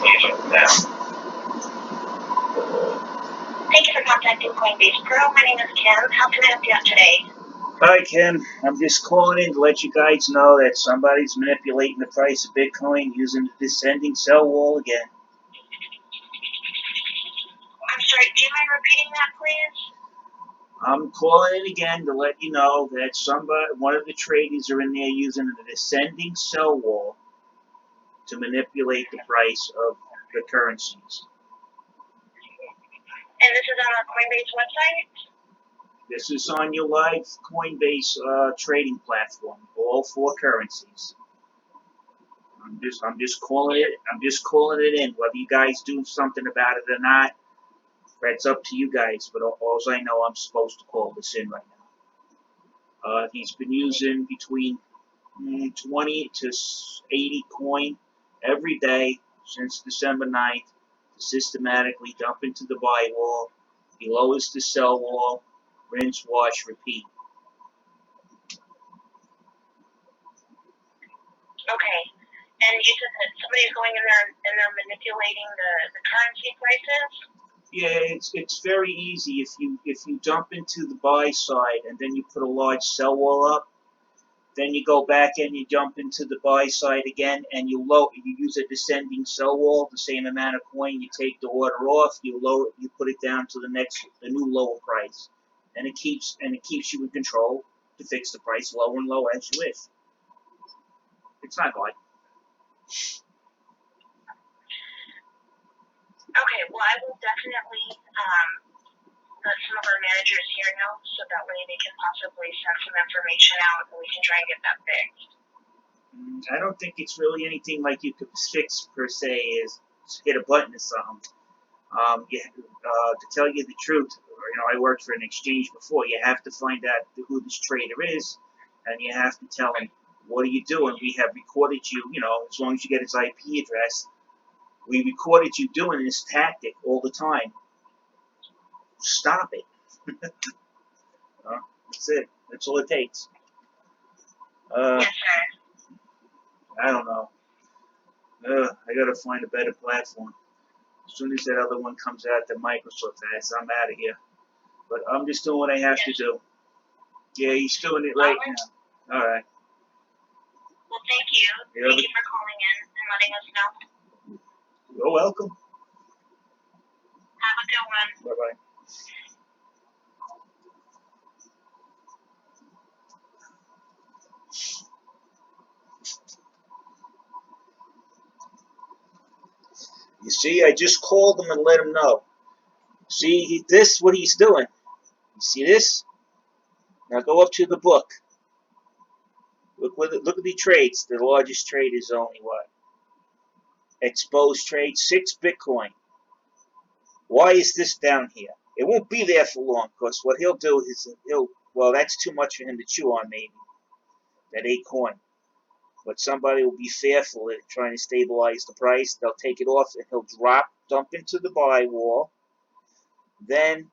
Thank you for contacting Coinbase Pro. My name is Kim. How can I help you out today? Hi, Kim. I'm just calling in to let you guys know that somebody's manipulating the price of Bitcoin using the descending sell wall again. I'm sorry, do you mind repeating that, please? I'm calling in again to let you know that one of the traders are in there using the descending sell wall to manipulate the price of the currencies. And this is on our Coinbase website? This is on your live Coinbase trading platform, all 4 currencies. I'm just calling it in. Whether you guys do something about it or not, that's up to you guys. But all I know, I'm supposed to call this in right now. He's been using between 20 to 80 coin every day since December 9th to systematically dump into the buy wall. He lowers the sell wall, rinse, wash, repeat. Okay. And you said that somebody's going in there and they're manipulating the currency prices? Yeah, it's very easy. If you dump into the buy side and then you put a large sell wall up, then you go back and you jump into the buy side again, and you use a descending sell wall, the same amount of coin. You take the order off, you put it down to the new lower price, and it keeps you in control to fix the price lower and lower as you wish. It's not hard. Okay, well, I will definitely let some of our managers here know so that way they can possibly send some information out and we can try and get that fixed. I don't think it's really anything like you could fix per se, is hit a button or something. To tell you the truth, I worked for an exchange before. You have to find out who this trader is, and you have to tell him, what are you doing? We have recorded you, as long as you get his IP address, we recorded you doing this tactic all the time. Stop it. That's it. That's all it takes. Yes, sir. I don't know. I gotta find a better platform. As soon as that other one comes out that Microsoft has, I'm out of here. But I'm just doing what I have to do. Yeah, he's doing it right now. All right. Well, thank you. Thank you for calling in and letting us know. You're welcome. Have a good one. Bye-bye. You see, I just called him and let him know. See, what he's doing. You see this? Now go up to the book. Look at the trades. The largest trade is only what? Exposed trade, 6 Bitcoin. Why is this down here? It won't be there for long, because what he'll do is that's too much for him to chew on, maybe. That 8 coin. But somebody will be fearful at trying to stabilize the price. They'll take it off and he'll dump into the buy wall. Then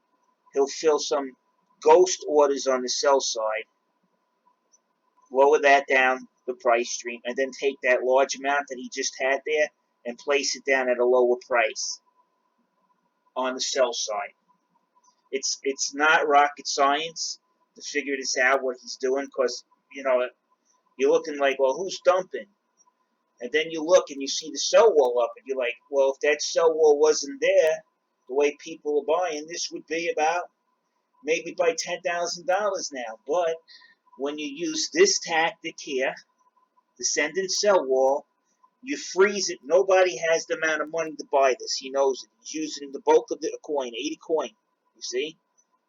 he'll fill some ghost orders on the sell side, lower that down the price stream, and then take that large amount that he just had there and place it down at a lower price on the sell side. It's not rocket science to figure this out, what he's doing, because you're looking like, well, who's dumping? And then you look and you see the sell wall up, and you're like, well, if that sell wall wasn't there, the way people are buying, this would be about maybe by $10,000 now. But when you use this tactic here, the send and sell wall, you freeze it. Nobody has the amount of money to buy this. He knows it. He's using the bulk of the coin, 80 coin, you see,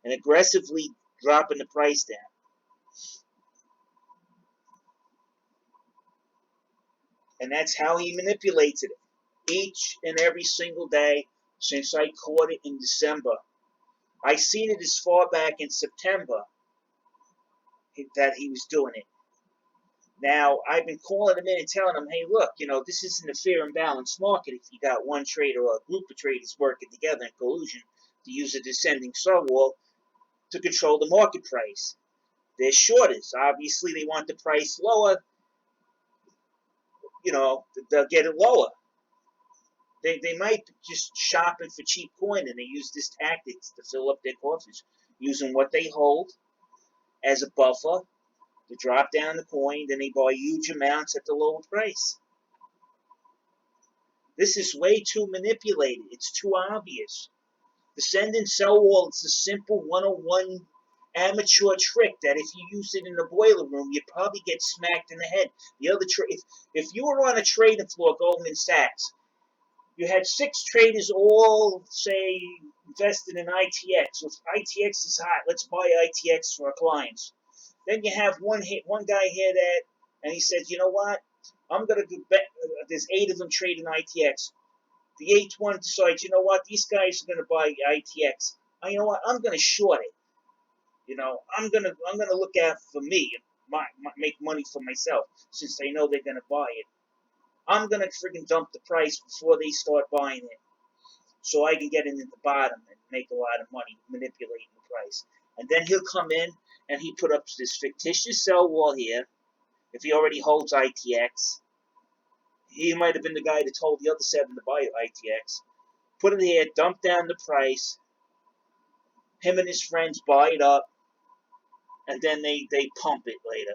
and aggressively dropping the price down. And that's how he manipulates it each and every single day since I caught it in December. I seen it as far back in September that he was doing it. Now, I've been calling him in and telling him, hey, look, this isn't a fair and balanced market if you got one trader or a group of traders working together in collusion to use a descending sell wall to control the market price. They're shorters. Obviously, they want the price lower. They'll get it lower. They might just shopping for cheap coin, and they use this tactics to fill up their coffers, using what they hold as a buffer to drop down the coin. Then they buy huge amounts at the lower price. This is way too manipulated. It's too obvious. The send and sell wall is a simple 101 amateur trick that if you use it in the boiler room, you'd probably get smacked in the head. The other if you were on a trading floor, Goldman Sachs, you had 6 traders all say invested in ITX. So if ITX is hot, let's buy ITX for our clients. Then you have one guy here that, and he says, you know what? I'm gonna do bet. There's 8 of them trading ITX. The 8th one decides, you know what? These guys are gonna buy ITX. You know what? I'm gonna short it. You know, I'm gonna look out for me, make money for myself, since they know they're gonna buy it. I'm gonna friggin' dump the price before they start buying it, so I can get in at the bottom and make a lot of money manipulating the price. And then he'll come in and he put up this fictitious sell wall here. If he already holds ITX, he might have been the guy that told the other 7 to buy ITX. Put it here, dump down the price. Him and his friends buy it up, and then they pump it later.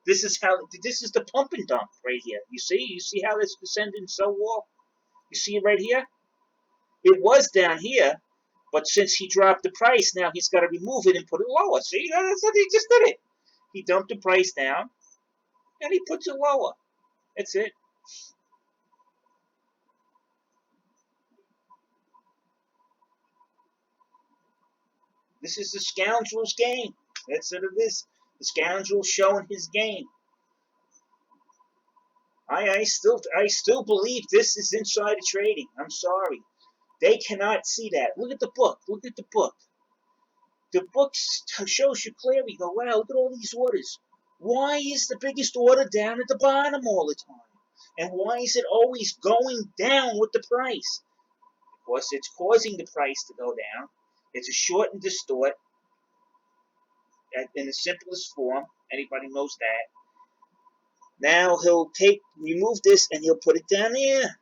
This is the pump and dump right here. You see how this descending sell wall? You see it right here? It was down here, but since he dropped the price, now he's got to remove it and put it lower. See, that's what he just did it. He dumped the price down, and he puts it lower. That's it. This is the scoundrel's game. That's what it is. The scoundrel showing his game. I still believe this is insider trading. I'm sorry. They cannot see that. Look at the book. Look at the book. The book shows you clearly. Go, wow, look at all these orders. Why is the biggest order down at the bottom all the time? And why is it always going down with the price? Because it's causing the price to go down. It's a short and distort in the simplest form. Anybody knows that. Now he'll remove this and he'll put it down there.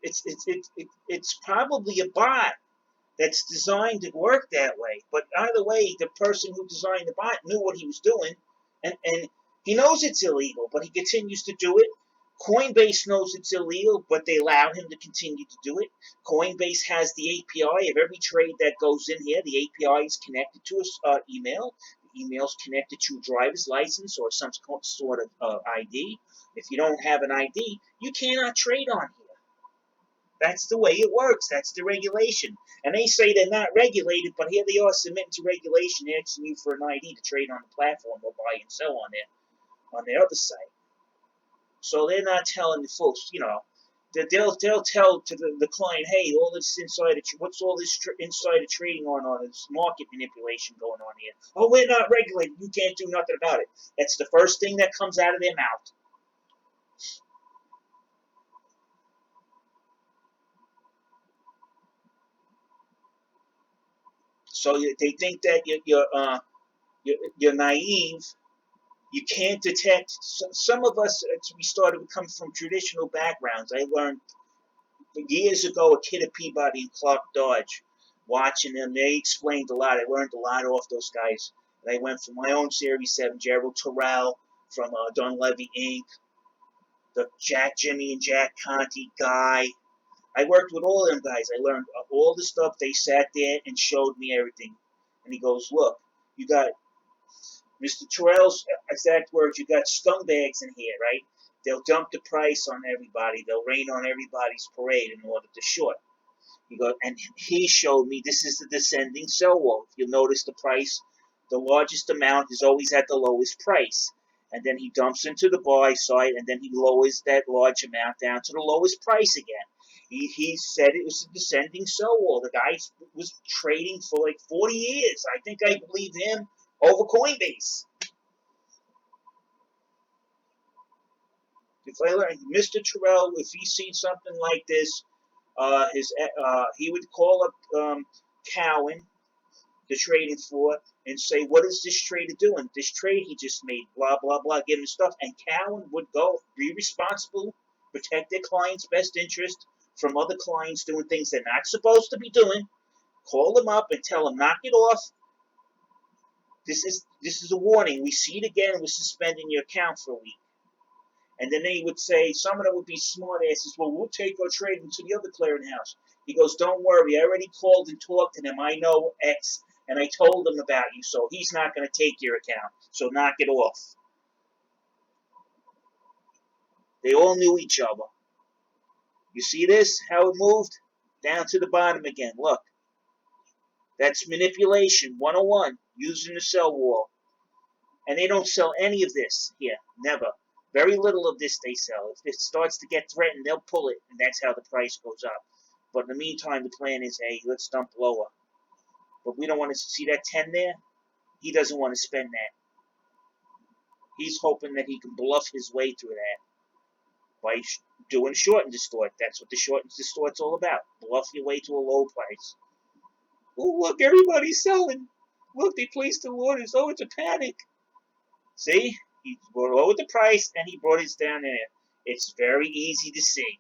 It's probably a bot that's designed to work that way. But either way, the person who designed the bot knew what he was doing, and he knows it's illegal, but he continues to do it. Coinbase knows it's illegal, but they allow him to continue to do it. Coinbase has the API of every trade that goes in here. The API is connected to an email. The email is connected to a driver's license or some sort of ID. If you don't have an ID, you cannot trade on here. That's the way it works. That's the regulation. And they say they're not regulated, but here they are submitting to regulation, asking you for an ID to trade on the platform or buy and sell on their other site. So they're not telling the folks, they'll tell to the client, hey, all this what's all this insider trading on this market manipulation going on here? Oh, we're not regulated. You can't do nothing about it. That's the first thing that comes out of their mouth. So they think that you're naive. You can't detect. Some of us, we come from traditional backgrounds. I learned years ago, a kid at Peabody and Clark Dodge, watching them. They explained a lot. I learned a lot off those guys. And I went from my own Series 7, Gerald Terrell, from Dunleavy Inc., the Jimmy and Jack Conti guy. I worked with all of them guys. I learned all the stuff. They sat there and showed me everything. And he goes, look, you got Mr. Terrell's exact words, you got scumbags in here, right? They'll dump the price on everybody. They'll rain on everybody's parade in order to short. And he showed me this is the descending sell wall. If you'll notice the price, the largest amount is always at the lowest price. And then he dumps into the buy side, and then he lowers that large amount down to the lowest price again. He said it was a descending sell wall. The guy was trading for like 40 years. I think I believe him over Coinbase. If I learn Mr. Terrell, if he sees something like this, he would call up Cowan the trading floor and say, what is this trader doing? This trade he just made, blah, blah, blah, give him stuff. And Cowan would go, be responsible, protect their clients' best interest from other clients doing things they're not supposed to be doing. Call them up and tell them, knock it off. This is a warning. We see it again, we're suspending your account for a week. And then they would say, some of them would be smart asses, well, we'll take our trading to the other clearinghouse. He goes, don't worry, I already called and talked to them. I know X, and I told him about you, so he's not going to take your account. So knock it off. They all knew each other. You see this, how it moved? Down to the bottom again, look. That's manipulation 101, using the sell wall. And they don't sell any of this here, never. Very little of this they sell. If it starts to get threatened, they'll pull it, and that's how the price goes up. But in the meantime, the plan is, hey, let's dump lower. But we don't want to see that 10 there. He doesn't want to spend that. He's hoping that he can bluff his way through that by doing short and distort. That's what the short and distort's all about. Bluff your way to a low price. Oh, look, everybody's selling. Look, they placed the orders. Oh, it's a panic. See? He lowered the price, and he brought it down there. It's very easy to see.